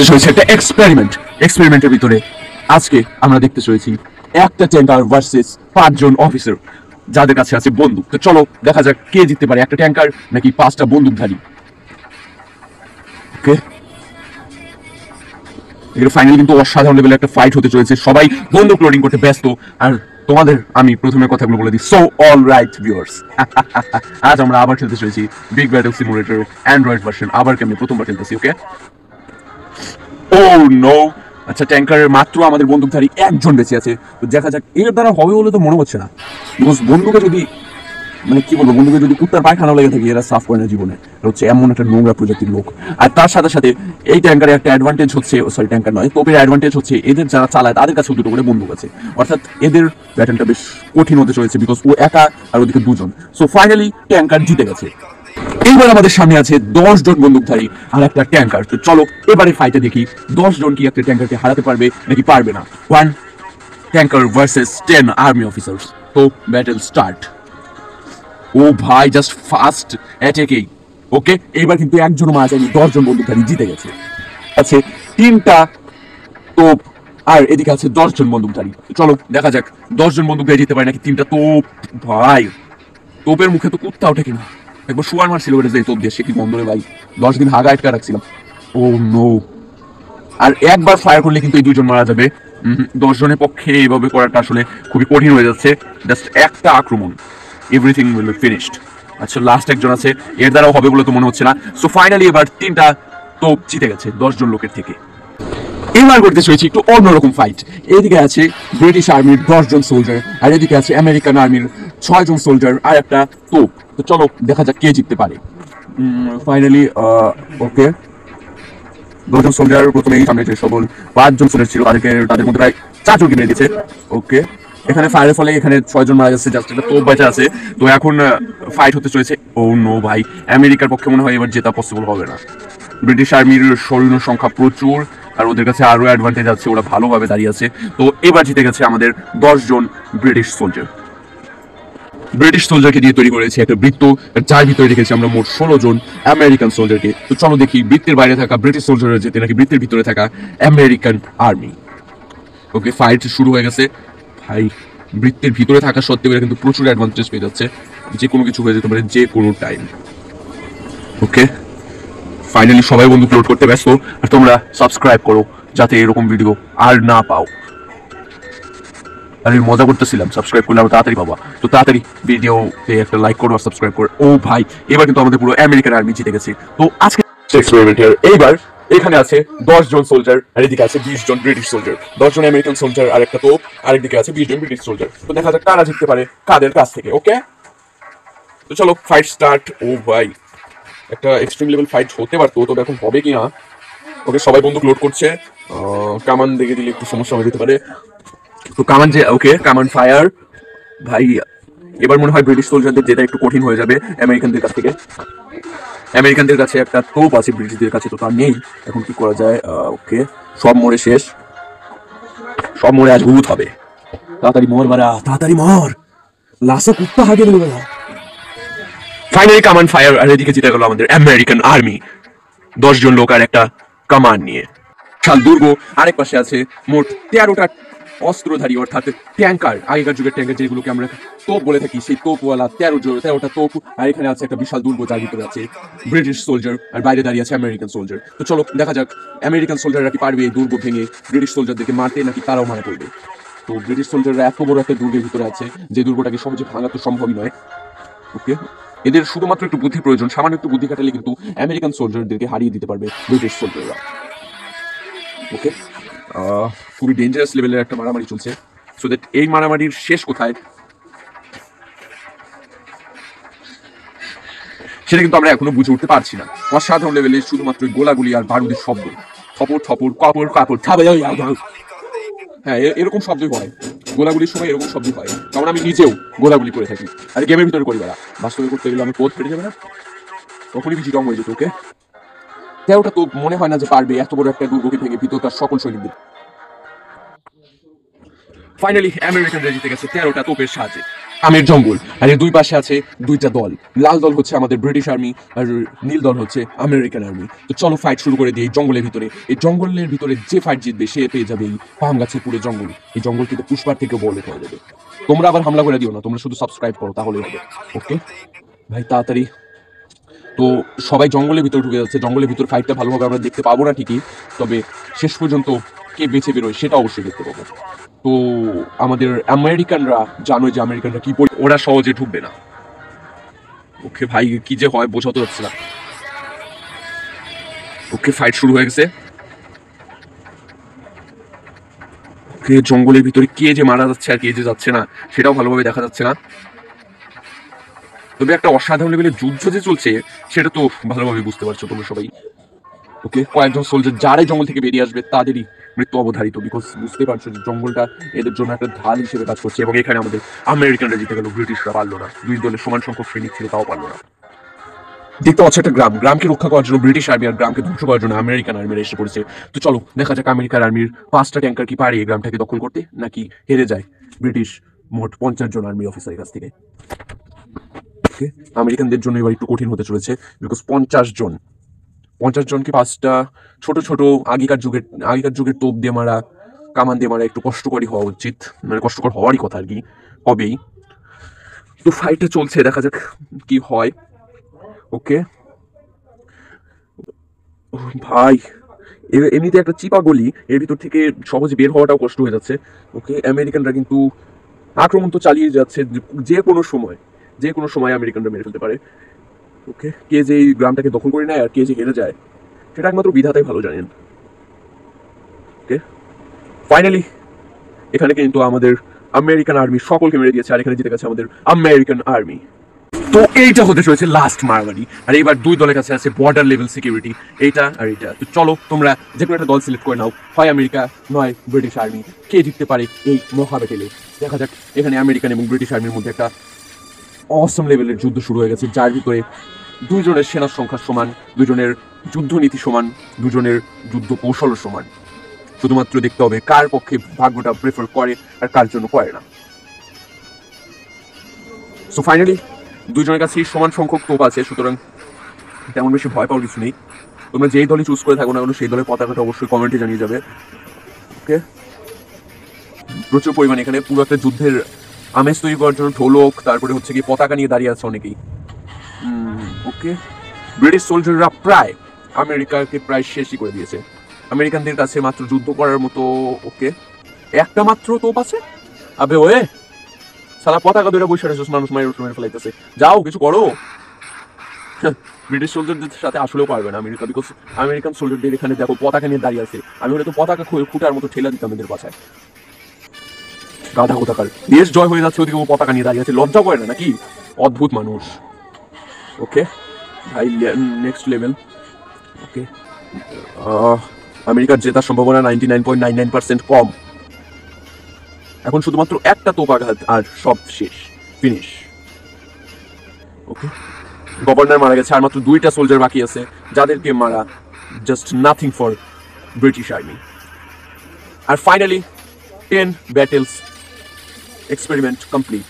করতে চলেছে একটা এক্সপেরিমেন্টের ভিতরে আজকে আমরা দেখতে চলেছি একটা ট্যাঙ্কার ভার্সেস 5 জন অফিসার যাদের কাছে আছে বন্দুক। তো চলো দেখা যাক কে জিততে পারে, একটা ট্যাঙ্কার নাকি 5টা বন্দুকধারী। ওকে, এগুলো ফাইনালি কিন্তু অসাধারণ লেভেলের একটা ফাইট হতে চলেছে, সবাই বন্দুক লোডিং করতে ব্যস্ত। আর তোমাদের আমি প্রথমে কথাগুলো বলে দিই। সো অল রাইট ভিউয়ার্স, আজ আমরা আবার খেলতে চলেছি big battle simulator Android version. আবার আমি প্রথমবার খেলতেছি। ওকে, ও নো, আচ্ছা ট্যাঙ্কারের মাত্র আমাদের বন্দুকধারী একজন বেঁচে আছে। তো দেখা যাক এর দ্বারা হবে বলে তো মনে হচ্ছে না, বিকজ বন্দুকে যদি মানে কি বলবো, বন্ধুকে যদি কুত্তার পায়খানা লেগে থাকে এরা সাফ করে না জীবনে, হচ্ছে এমন একটা নোংরা প্রজাতির লোক। আর তার সাথে সাথে এই ট্যাঙ্কারের একটা অ্যাডভান্টেজ হচ্ছে, সরি ট্যাঙ্কার নয়, তোপের অ্যাডভান্টেজ হচ্ছে এদের যারা চালায় তাদের কাছে দুটো করে বন্দুক আছে, অর্থাৎ এদের ব্যাটলটা বেশ কঠিন হতে চলেছে, বিকজ ও একা আর ওদিকে দুজন। সো ফাইনালি ট্যাঙ্কার জিতে গেছে। এইবার আমাদের সামনে আছে 10 জন বন্দুকধারী আর একটা ট্যাঙ্কার। তো চলো এবারে ফাইটে দেখি 10 জন কি একটা ট্যাঙ্কারকে হারাতে পারবে নাকি পারবে না। 1 ট্যাঙ্কার ভার্সেস 10 আর্মি অফিসার্স। তো ব্যাটল স্টার্ট। ও ভাই, জাস্ট ফাস্ট অ্যাটাকেই। ওকে, এবার কিন্তু একজনও মারা যায়নি, 10 জন বন্দুকধারী জিতে গেছে। আছে 3টা তোপ আর এদিকে আছে 10 জন বন্দুকধারী। চলো দেখা যাক 10 জন বন্দুকধারী জিতে পারে নাকি 3টা তোপ। ভাই তোপের মুখে তো কুত্তা ওঠে কিনা, একবার শুয়ার মারছিল ওটা যে তোপ দিয়ে, সে কি বন্ধ রে ভাই, 10 দিন হাগা আটকা রাখছিলাম। ও নো, আর একবার ফায়ার করলে কিন্তু এই 2 জন মারা যাবে। 10 জনের পক্ষে এইভাবে করাটা আসলে খুবই কঠিন হয়ে যাচ্ছে। জাস্ট একটা আক্রমণ, এভরিথিং উইল বি ফিনিশড। আচ্ছা লাস্ট একজন আছে, এর দ্বারাও হবে বলে তো মনে হচ্ছে না। সো ফাইনালি এবার 3টা তোপ জিতে গেছে 10 জন লোকের থেকে। এবার করতে চলেছি একটু অন্যরকম ফাইট। এদিকে আছে ব্রিটিশ আর্মির 10 জন সোলজার আর এদিকে আছে আমেরিকান আর্মির 6 জন সোলজার আর একটা তোপ। তো চলো দেখা যাক কে জিততে পারে। ফাইনালি ওকে, 10 জন সোলজার প্রথমেই সামনে যে সকল 5 জন সোলজার ছিল তাদের মধ্যে প্রায় 4 জনকে মেরে দিয়েছে। ওকে, এখানে ফায়ারের ফলে এখানে 6 জন মারা যাচ্ছে, জাস্ট একটা তোপ বাঁচা আছে। তো এখন ফাইট হতে চলেছে। ও নো ভাই, আমেরিকার পক্ষে মনে হয় এবার জেতা পসিবল হবে না। ব্রিটিশ আর্মির সৈন্য সংখ্যা প্রচুর আর ওদের কাছে আরো অ্যাডভান্টেজ আছে, ওরা ভালোভাবে দাঁড়িয়ে আছে। তো এবার জিতে গেছে আমাদের 10 জন ব্রিটিশ সোলজার। ব্রিটিশ সোলজারকে দিয়ে তৈরি করেছে একটা বৃত্ত, যার ভিতরে রেখেছি আমরা মোট 16 জন আমেরিকান সোলজারকে। তো চলো দেখি বৃত্তের বাইরে থাকা ব্রিটিশ সোলজারের যেতে নাকি বৃত্তের ভিতরে থাকা আমেরিকান আর্মি। ওকে, ফাইট শুরু হয়ে গেছে। ভাই বৃত্তের ভিতরে থাকা সত্ত্বেও এরা কিন্তু প্রচুর অ্যাডভান্টেজ পেয়ে যাচ্ছে, যে কোনো কিছু হয়ে যেতে পারে যে কোনো টাইম। ওকে, ফাইনালি সবাই বন্ধু আপলোড করতে ব্যস্ত, আর তোমরা সাবস্ক্রাইব করো যাতে এরকম ভিডিও আর না পাও। আর মজা করতেছিলাম, সাবস্ক্রাইব করলে আরো তাড়াতাড়ি পাবা। তো তাড়াতাড়ি ভিডিওতে একটা লাইক করো আর সাবস্ক্রাইব করো। ও ভাই, এবার কিন্তু আমাদের পুরো আমেরিকান আর্মি জিতে গেছে। তো আজকে এক্সপেরিমেন্টের এইবার এখানে আছে 10 জন সোলজার আর এদিকে আছে 20 জন ব্রিটিশ সোলজার, 10 জন আমেরিকান সোলজার আর একটা তোপ আর একদিকে আছে 20 জন ব্রিটিশ সোলজার। তো দেখা যাক কারা জিততে পারে কাদের কাছ থেকে। ওকে, তো চলো ফাইট স্টার্ট। ও ভাই, একটা এক্সট্রিম লেভেল ফাইট হতে পারতো, তবে এখন হবে কি না। ওকে, সবাই বন্দুক লোড করছে। কামান দেখে দিলে একটু সমস্যা হয়ে যেতে পারে। তো কামান যে, ওকে কামান ফায়ার। ভাই এবার মনে হয় ব্রিটিশ সোলজারদের যেটা একটু কঠিন হয়ে যাবে আমেরিকানদের কাছ থেকে। আমেরিকানদের কাছে একটা তোপ আছে, ব্রিটিশদের কাছে তো তার নেই। এখন কি করা যায়? ওকে, সব মরে শেষ, সব মরে আজ ভূত হবে। তাড়াতাড়ি মর বারা, তাড়াতাড়ি মর, লাশে কুত্তা হাগে দিল বেলা। ফাইনালি কামান ফায়ার আর এদিকে জিতে গেল আমাদের আমেরিকান আর্মি 10 জন লোক আর একটা কামান নিয়ে। শাল দুর্গ আরেক পাশে আছে মোট 13টা অস্ত্রধারী, অর্থাৎ ট্যাঙ্কার, আগেকার যুগের ট্যাঙ্কার যেগুলোকে আমরা তোপ বলে থাকি, সেই তোপওয়ালা 13টা তোপ। আর এখানে আছে একটা বিশাল দুর্গ, যার ভিতরে আছে ব্রিটিশ সোলজার আর বাইরে দাঁড়িয়ে আছে আমেরিকান সোলজার। তো চলো দেখা যাক আমেরিকান সোলজাররা কি পারবে এই দুর্গ ভেঙে ব্রিটিশ সোলজারদেরকে মারতে, নাকি তারাও মারা পড়বে। তো ব্রিটিশ সোলজাররা এত বড় একটা দুর্গের ভিতরে আছে যে দুর্গটাকে সহজে ভাঙা তো সম্ভবই নয়। ওকে, এদের শুধুমাত্র একটু বুদ্ধি প্রয়োজন, সামান্য একটু বুদ্ধি খাটালে কিন্তু আমেরিকান সোলজারদেরকে হারিয়ে দিতে পারবে ব্রিটিশ সোলজাররা। ওকে, খুবই ডেঞ্জারাস লেভেলের একটা মারামারি চলছে। সো দ্যাট এই মারামারির শেষ কোথায় সেটা কিন্তু আমরা এখনো বুঝে উঠতে পারছি না। অসাধারণ লেভেলে শুধুমাত্র গোলাগুলি আর বারুদের শব্দ, থপর থপর কাপড় কাপড় থাবে। হ্যাঁ, এরকম শব্দই হয় গোলাগুলির সময়, এরকম শব্দই হয়, কারণ আমি নিজেও গোলাগুলি করে থাকি। আর গেমের ভিতরে করি বেড়া, বাস্তবে করতে গেলে আমার কোদ ফেটে যাবে না, তখনই বেশি রং হয়ে যেত। ওকে, ওটা তো মনে হয় না যে পারবে এত বড় একটা দুর্গকে ভেঙে ভিতরকার সকল সৈনিকদের। ফাইনালি আমেরিকানরা জিতে গেছে 13টা তোপের সাহায্যে। আমের জঙ্গল, আর এর দুই পাশে আছে দুইটা দল। লাল দল হচ্ছে আমাদের ব্রিটিশ আর্মি, আর নীল দল হচ্ছে আমেরিকান আর্মি। তো চলো ফাইট শুরু করে দিই। এই জঙ্গলের ভিতরে, এই জঙ্গলের ভিতরে যে ফাইট জিতবে সে পেয়ে যাবে এই পাম গাছের পুরো জঙ্গল। এই জঙ্গল কিন্তু পুষ্পার থেকে বড় হয়ে যাবে। তোমরা আবার হামলা করে দিও না, তোমরা শুধু সাবস্ক্রাইব করো তাহলেই হবে। ওকে ভাই, তাড়াতাড়ি। তো সবাই জঙ্গলের ভিতরে ঢুকে যাচ্ছে। জঙ্গলের ভিতর ফাইটটা ভালোভাবে আমরা দেখতে পাবো না ঠিকই, তবে শেষ পর্যন্ত কে বেঁচে বেরোয় সেটা অবশ্যই দেখতে পাবো। তো আমাদের আমেরিকানরা, জানো যে আমেরিকানরা কি ওরা সহজে ঢুকবে না। ওকে ভাই, কি যে হয় বোঝাতে যাচ্ছে না। ওকে, ফাইট শুরু হয়ে গেছে। ওকে, জঙ্গলের ভিতরে কে যে মারা যাচ্ছে আর কে যে যাচ্ছে না সেটাও ভালোভাবে দেখা যাচ্ছে না। তবে একটা অসাধারণ লেভেলের যুদ্ধ যে চলছে সেটা তো ভালোভাবে বুঝতে পারছো তোমরা সবাই। ওকে, কয়েকজন সোলজার যারাই জঙ্গল থেকে বেরিয়ে আসবে তাদেরই মৃত্যু অবধারিত, বিকজ বুঝতে পারছো যে জঙ্গলটা এদের জন্য একটা ঢাল হিসেবে কাজ করছে। এবং এখানে আমাদের আমেরিকানরা জিতে গেল, ব্রিটিশরা পারলো না। দুই দলের সমান সংখ্যক সৈনিক ছিল, তাও পারলো না। দেখতে পাচ্ছ একটা গ্রাম, গ্রামকে রক্ষা করার জন্য ব্রিটিশ আর্মি আর গ্রামকে ধ্বংস করার জন্য আমেরিকান আর্মিরা এসে পড়েছে। তো চলো দেখা যাক আমেরিকান আর্মির 5টা ট্যাঙ্কার কি পারে এই গ্রামটাকে দখল করতে, নাকি হেরে যায় ব্রিটিশ মোট 50 জন আর্মি অফিসারের কাছ থেকে। ওকে, আমেরিকানদের জন্য এবার একটু কঠিন হতে চলেছে, বিকজ 50 জনকে 5টা ছোট ছোট আগেকার যুগের তোপ দিয়ে মারা, কামান দিয়ে মারা একটু কষ্টকরই হওয়া উচিত, মানে কষ্টকর হওয়ারই কথা আর কি, হবেই। তো ফাইটটা চলছে, দেখা যাক কি হয়। ওকে ভাই, এমনিতে একটা চিপা গলি, এর ভিতর থেকে সহজে বের হওয়াটাও কষ্ট হয়ে যাচ্ছে। ওকে, আমেরিকানরা কিন্তু আক্রমণ তো চালিয়ে যাচ্ছে, যে কোনো সময় আমেরিকানরা মেরে ফেলতে পারে। ওকে, কে যে এই গ্রামটাকে দখল করে নেয় আর কে যে হেরে যায় সেটা একমাত্র বিধাতাই ভালো জানেন। ওকে, ফাইনালি এখানে কিন্তু আমাদের আমেরিকান আর্মি সকলকে মেরে দিয়েছে, আর এখানে জিতে গেছে আমাদের আমেরিকান আর্মি। তো এইটা হতে চলেছে লাস্ট মারামারি, আর এইবার দুই দলের কাছে আছে বর্ডার লেভেল সিকিউরিটি, এইটা আর এইটা। তো চলো তোমরা যে কোনো একটা দল সিলেক্ট করে নাও, হয় আমেরিকা নয় ব্রিটিশ আর্মি। কে জিততে পারে এই মহা ব্যাটেলে দেখা যাক। এখানে আমেরিকান এবং ব্রিটিশ আর্মির মধ্যে একটা অসম লেভেলের যুদ্ধ শুরু হয়ে গেছে, যার ভিতরে দুইজনের সেনার সংখ্যা সমান, দুজনের যুদ্ধনীতি সমান, দুজনের যুদ্ধ কৌশল সমান। শুধুমাত্র দেখতে হবে কার পক্ষে ভাগ্যটা প্রেফার করে আর কার জন্য করে না। সো ফাইনালি দুইজনের কাছেই সমান সংখ্যক তোপ আছে, সুতরাং তেমন বেশি ভয় পাওয়ার কিছু নেই। তোমরা যেই দলই চুজ করে থাকো না কেন সেই দলের পতাকাটা অবশ্যই কমেন্টে জানিয়ে যাবে। ওকে, প্রচুর পরিমাণে এখানে পুরো একটা যুদ্ধের আমেজ তৈরি করার জন্য ঢোলক, তারপরে হচ্ছে কি পতাকা নিয়ে দাঁড়িয়ে আছে অনেকেই। ওকে, ব্রিটিশ সোলজাররা প্রায় আমেরিকাকে প্রায় শেষই করে দিয়েছে। আমেরিকানদের কাছে মাত্র যুদ্ধ করার মতো ওকে একটা মাত্র তোপ আছে। আবে ওয়ে সারা পতাকা ধরে বসে রেখেছিস, মানুষ মেরে ফেলাইতেছে, যাও কিছু করো। ব্রিটিশ সোলজারদের সাথে আসলেও পারবে না আমেরিকা, বিকজ আমেরিকান সোলজারদের এখানে দেখো পতাকা নিয়ে দাঁড়িয়ে আছে। আমি হয়তো পতাকা খুঁটার মতো ঠেলা দিতাম এদের পাছায়। গাধা কোথাকার, দেশ জয় হয়ে যাচ্ছে ওদিকে ও পতাকা নিয়ে দাঁড়িয়ে আছে, লজ্জা করে না নাকি? অদ্ভুত মানুষ। ওকে ভাই, নেক্সট লেভেল। ওকে, আমেরিকার জেতার সম্ভাবনা 99.99% কম। এখন শুধুমাত্র একটা তোপ আঘাত আর সব শেষ, ফিনিশ। ওকে, গভর্নর মারা গেছে, আর মাত্র 2টা সোলজার বাকি আছে যাদেরকে মারা just nothing for British army. আর ফাইনালি 10 ব্যাটেলস এক্সপেরিমেন্ট কমপ্লিট।